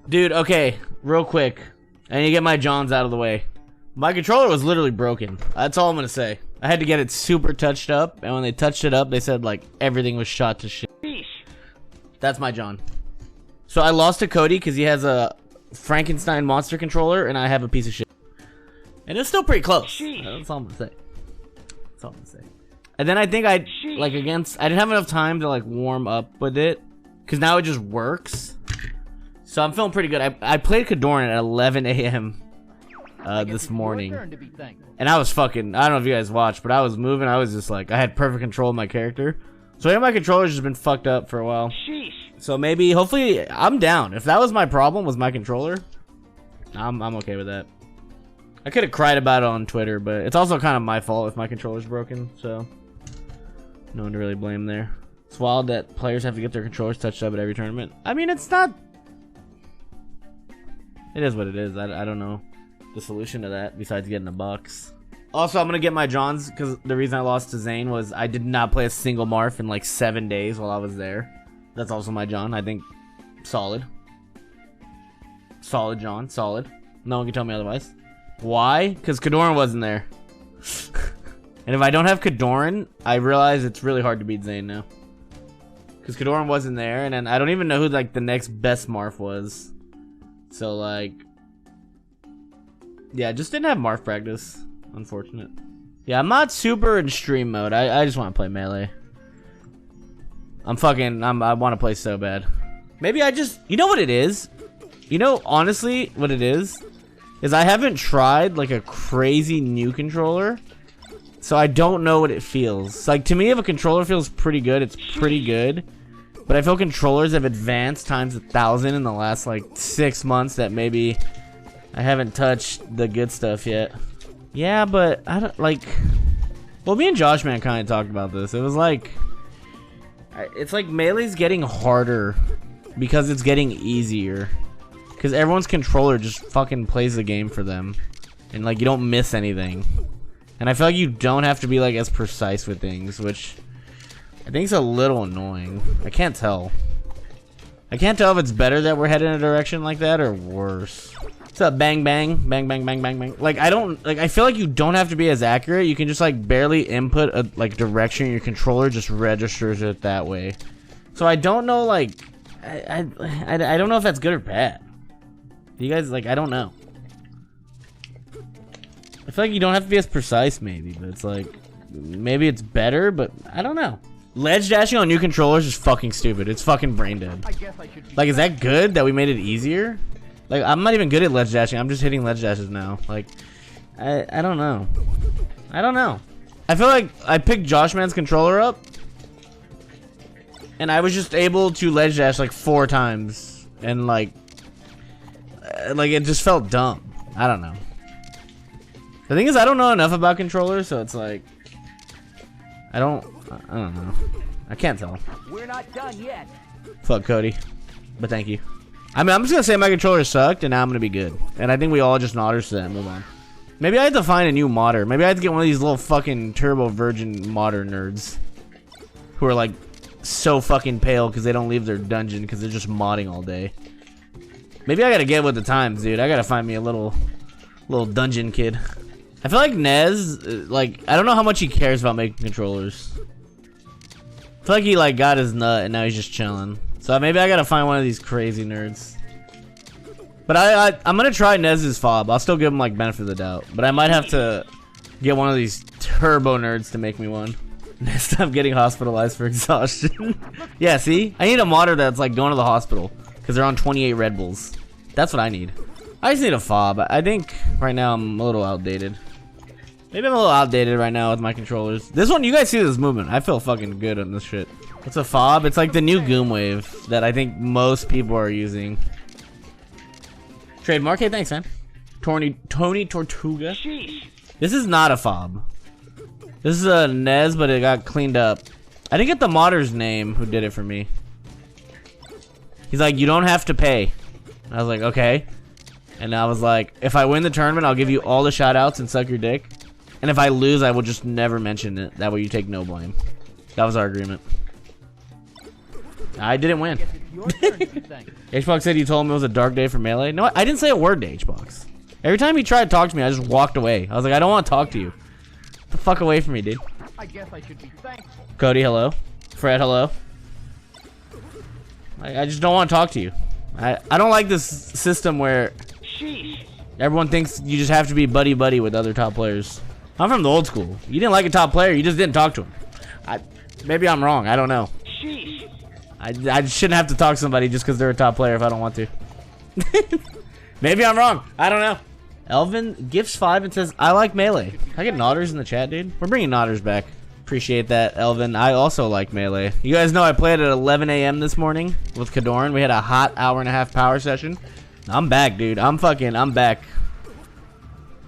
Dude, okay, real quick. I need to get my Johns out of the way. My controller was literally broken. That's all I'm gonna say. I had to get it super touched up, and when they touched it up, they said like everything was shot to shit. That's my John. So I lost to Cody because he has a Frankenstein monster controller, and I have a piece of shit. And it's still pretty close. That's all I'm gonna say. That's all I'm gonna say. And then I think I didn't have enough time to like warm up with it, because now it just works. So I'm feeling pretty good. I played Kadoran at 11 a.m. This morning, and I was fucking, I don't know if you guys watched, but I was moving. I was just like, I had perfect control of my character. So I think my controller's just been fucked up for a while. So maybe, hopefully, I'm down. If that was my problem, was my controller, I'm okay with that. I could have cried about it on Twitter, but it's also kind of my fault if my controller's broken, so no one to really blame there. It's wild that players have to get their controllers touched up at every tournament. I mean, it's not, it is what it is. I don't know the solution to that besides getting a box. Also, I'm gonna get my Johns because the reason I lost to Zane was I did not play a single Marth in like 7 days while I was there. That's also my John. I think solid. Solid John, solid. No one can tell me otherwise. Why? Because Kadoran wasn't there. And if I don't have Kadoran, I realize it's really hard to beat Zane now. Because Kadoran wasn't there, and then I don't even know who like the next best Marth was. So like, yeah, just didn't have Marth practice. Unfortunate. Yeah, I'm not super in stream mode. I just want to play melee. I want to play so bad. Maybe I just, you know what it is? You know, honestly, what it is I haven't tried like a crazy new controller. So I don't know what it feels. Like, to me, if a controller feels pretty good, it's pretty good. But I feel controllers have advanced times 1,000 in the last like 6 months that maybe I haven't touched the good stuff yet. Yeah, but I don't like. Well, me and Josh Man kind of talked about this. It was like, it's like melee's getting harder because it's getting easier. Because everyone's controller just fucking plays the game for them, and like you don't miss anything. And I feel like you don't have to be like as precise with things, which I think is a little annoying. I can't tell. I can't tell if it's better that we're headed in a direction like that or worse. What's up, bang bang, bang bang bang bang bang. Like I feel like you don't have to be as accurate. You can just like barely input a like direction. Your controller just registers it that way. So I don't know, like I don't know if that's good or bad. You guys, like, I don't know. I feel like you don't have to be as precise, maybe, but it's like, maybe it's better, but I don't know. Ledge dashing on new controllers is fucking stupid. It's fucking brain dead. Like, is that good that we made it easier? Like, I'm not even good at ledge dashing. I'm just hitting ledge dashes now. Like, I don't know. I don't know. I feel like I picked Josh Man's controller up, and I was just able to ledge dash like 4 times, and like it just felt dumb. I don't know. The thing is, I don't know enough about controllers, so it's like I don't know. I can't tell. We're not done yet. Fuck Cody, but thank you. I mean, I'm just gonna say my controller sucked, and now I'm gonna be good. And I think we all just nodders to that and move on. Maybe I have to find a new modder. Maybe I have to get one of these little fucking turbo virgin modder nerds who are like so fucking pale because they don't leave their dungeon because they're just modding all day. Maybe I gotta get with the times, dude. I gotta find me a little dungeon kid. I feel like Nez, like, I don't know how much he cares about making controllers. I feel like he like got his nut and now he's just chilling. So maybe I gotta find one of these crazy nerds. But I'm gonna try Nez's fob. I'll still give him like benefit of the doubt. But I might have to get one of these turbo nerds to make me one. Next time getting hospitalized for exhaustion. Yeah, see? I need a modder that's like going to the hospital because they're on 28 Red Bulls. That's what I need. I just need a fob. I think right now I'm a little outdated. Maybe I'm a little outdated right now with my controllers. This one, you guys see this movement. I feel fucking good on this shit. What's a fob? It's like the new Goom Wave that I think most people are using. Trademark? Hey, thanks, man. Tony Tortuga. This is not a fob. This is a Nez, but it got cleaned up. I didn't get the modder's name who did it for me. He's like, you don't have to pay. I was like, okay. And I was like, if I win the tournament, I'll give you all the shout outs and suck your dick. And if I lose, I will just never mention it. That way you take no blame. That was our agreement. I didn't win. Hbox said you told him it was a dark day for Melee. No, I didn't say a word to Hbox. Every time he tried to talk to me, I just walked away. I was like, I don't want to talk to you. Get the fuck away from me, dude. I guess I should be thankful. Cody, hello. Fred, hello. I just don't want to talk to you. I don't like this system where everyone thinks you just have to be buddy-buddy with other top players. I'm from the old school. You didn't like a top player, you just didn't talk to him. Maybe I'm wrong, I don't know. I shouldn't have to talk to somebody just because they're a top player if I don't want to. Maybe I'm wrong, I don't know. Elvin gifts 5 and says, I like Melee. Can I get Nodders in the chat, dude? We're bringing Nodders back. Appreciate that, Elvin. I also like Melee. You guys know I played at 11 a.m. this morning with Kadorn. We had a hot hour-and-a-half power session. I'm back, dude. I'm back.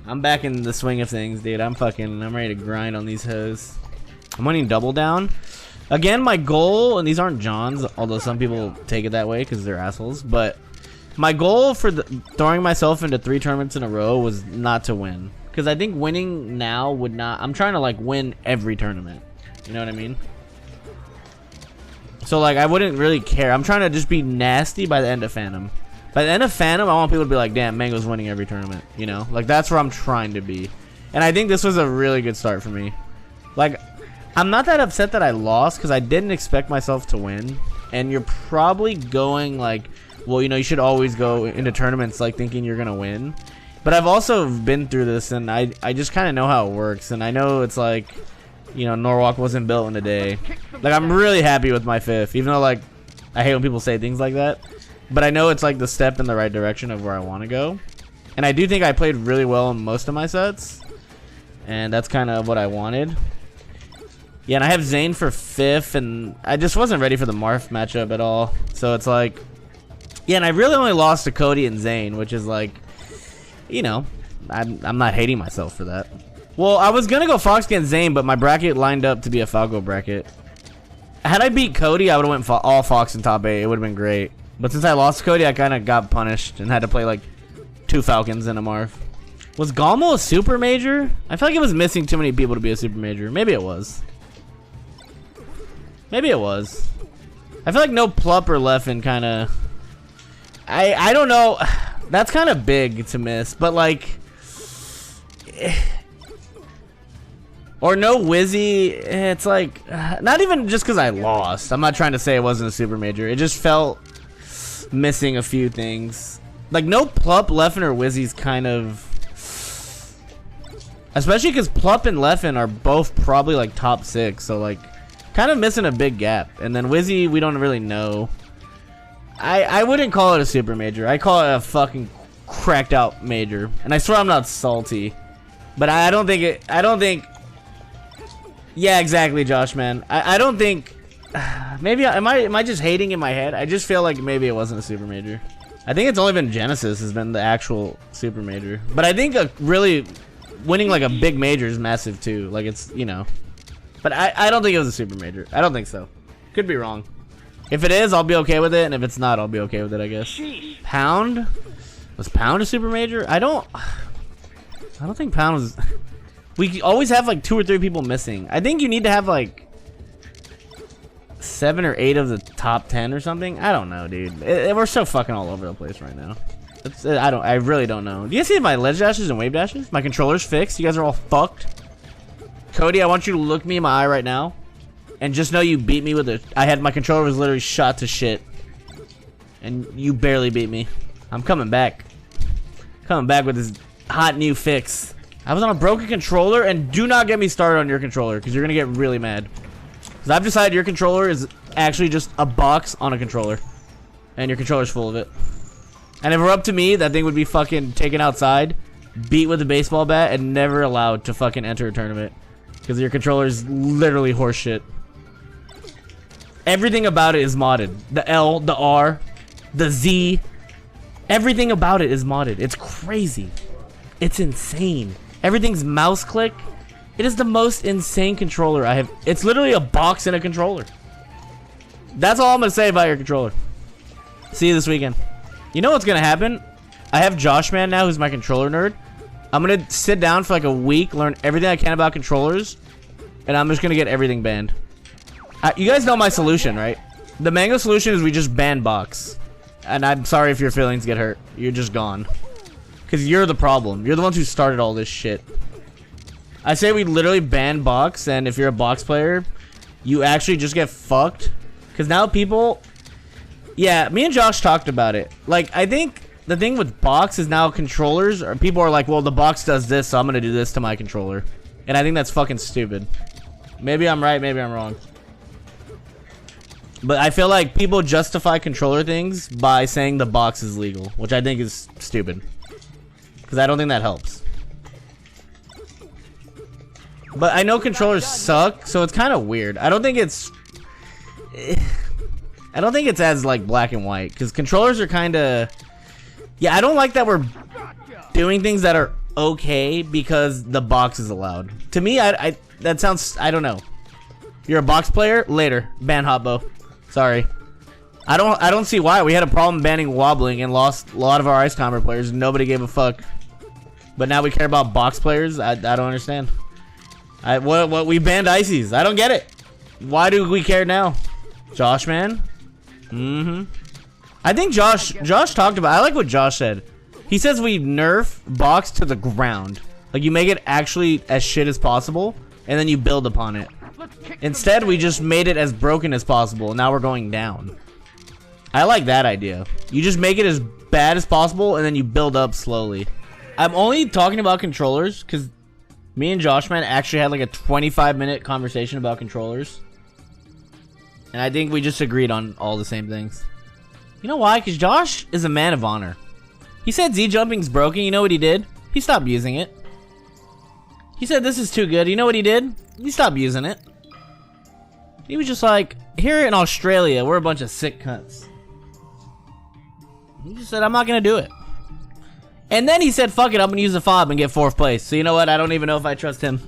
I'm back in the swing of things, dude. I'm ready to grind on these hoes. I'm winning double down. Again, my goal, and these aren't Johns, although some people take it that way because they're assholes, but my goal for throwing myself into 3 tournaments in a row was not to win. Because I think winning now would not... I'm trying to, like, win every tournament. You know what I mean? So, like, I wouldn't really care. I'm trying to just be nasty by the end of Phantom. By the end of Phantom, I want people to be like, damn, Mango's winning every tournament. You know? Like, that's where I'm trying to be. And I think this was a really good start for me. Like, I'm not that upset that I lost, because I didn't expect myself to win. And you're probably going, like... Well, you know, you should always go into tournaments, like, thinking you're going to win. But I've also been through this, and I just kind of know how it works. And I know it's like, you know, Norwalk wasn't built in a day. Like, I'm really happy with my 5th, even though, like, I hate when people say things like that. But I know it's, like, the step in the right direction of where I want to go. And I do think I played really well in most of my sets. And that's kind of what I wanted. Yeah, and I have Zane for 5th, and I just wasn't ready for the Marth matchup at all. So it's like... Yeah, and I really only lost to Cody and Zane, which is like... You know, I'm not hating myself for that. Well, I was gonna go Fox against Zane, but my bracket lined up to be a Falco bracket. Had I beat Cody, I would have went all Fox in top 8. It would have been great. But since I lost to Cody, I kind of got punished and had to play like 2 Falcons and a Marth. Was GOML a super major? I feel like it was missing too many people to be a super major. Maybe it was. Maybe it was. I feel like no Plup or Leffen kind of... I don't know... That's kind of big to miss, but like, or no Wizzy. It's like not even just because I lost. I'm not trying to say it wasn't a super major. It just felt missing a few things. Like no Plup, Leffen, or Wizzy's kind of, especially because Plup and Leffen are both probably like top 6. So like, kind of missing a big gap. And then Wizzy, we don't really know. I wouldn't call it a super major. I call it a fucking cracked out major. And I swear I'm not salty. But I don't think it... I don't think... Yeah, exactly, Josh, man. I don't think... Maybe... Am I just hating in my head? I just feel like maybe it wasn't a super major. I think it's only been Genesis has been the actual super major. But I think really... Winning like a big major is massive too. Like it's, you know... But I don't think it was a super major. I don't think so. Could be wrong. If it is, I'll be okay with it, and if it's not, I'll be okay with it, I guess. Pound? Was Pound a super major? I don't think Pound was... We always have like 2 or 3 people missing. I think you need to have like 7 or 8 of the top 10 or something. I don't know, dude. We're so fucking all over the place right now. I really don't know. Do you guys see my ledge dashes and wave dashes? My controller's fixed. You guys are all fucked. Cody, I want you to look me in my eye right now. And just know you beat me with it. My controller was literally shot to shit. And you barely beat me. I'm coming back. Coming back with this hot new fix. I was on a broken controller, and do not get me started on your controller, because you're going to get really mad. Because I've decided your controller is actually just a box on a controller. And your controller's full of it. And if it were up to me, that thing would be fucking taken outside, beat with a baseball bat, and never allowed to fucking enter a tournament. Because your controller is literally horseshit. Everything about it is modded. The L, the R, the Z. Everything about it is modded. It's crazy. It's insane. Everything's mouse click. It is the most insane controller I have. It's literally a box in a controller. That's all I'm going to say about your controller. See you this weekend. You know what's going to happen? I have Josh Man now, who's my controller nerd. I'm going to sit down for like a week, learn everything I can about controllers, and I'm just going to get everything banned. You guys know my solution, right? The mango solution is we just ban box. And I'm sorry if your feelings get hurt. You're just gone. Because you're the problem. You're the ones who started all this shit. I say we literally ban box, and if you're a box player, you actually just get fucked. Because now people... Yeah, me and Josh talked about it. Like, I think the thing with box is now controllers, or people are like, well, the box does this, so I'm going to do this to my controller. And I think that's fucking stupid. Maybe I'm right, maybe I'm wrong. But I feel like people justify controller things by saying the box is legal, which I think is stupid. Because I don't think that helps. But I know controllers suck, so it's kind of weird. I don't think it's as like black and white, because controllers are kind of... Yeah, I don't like that we're doing things that are okay because the box is allowed. To me, that sounds... I don't know. You're a box player? Later. Ban Hotbo. Sorry. I don't see why. We had a problem banning wobbling and lost a lot of our Ice Climber players and nobody gave a fuck. But now we care about box players? I don't understand. What we banned ices. I don't get it. Why do we care now? Josh, man? I think Josh talked about... I like what Josh said. He says we nerf box to the ground. Like, you make it actually as shit as possible, and then you build upon it. Instead, we just made it as broken as possible, and now we're going down. I like that idea. You just make it as bad as possible, and then you build up slowly. I'm only talking about controllers, because me and Josh, man, actually had like a 25-minute conversation about controllers. And I think we just agreed on all the same things. You know why? Because Josh is a man of honor. He said Z-jumping's broken. You know what he did? He stopped using it. He said this is too good. You know what he did? He stopped using it. He was just like, here in Australia, we're a bunch of sick cunts. He just said, I'm not going to do it. And then he said, fuck it, I'm going to use the fob and get 4th place. So you know what? I don't even know if I trust him.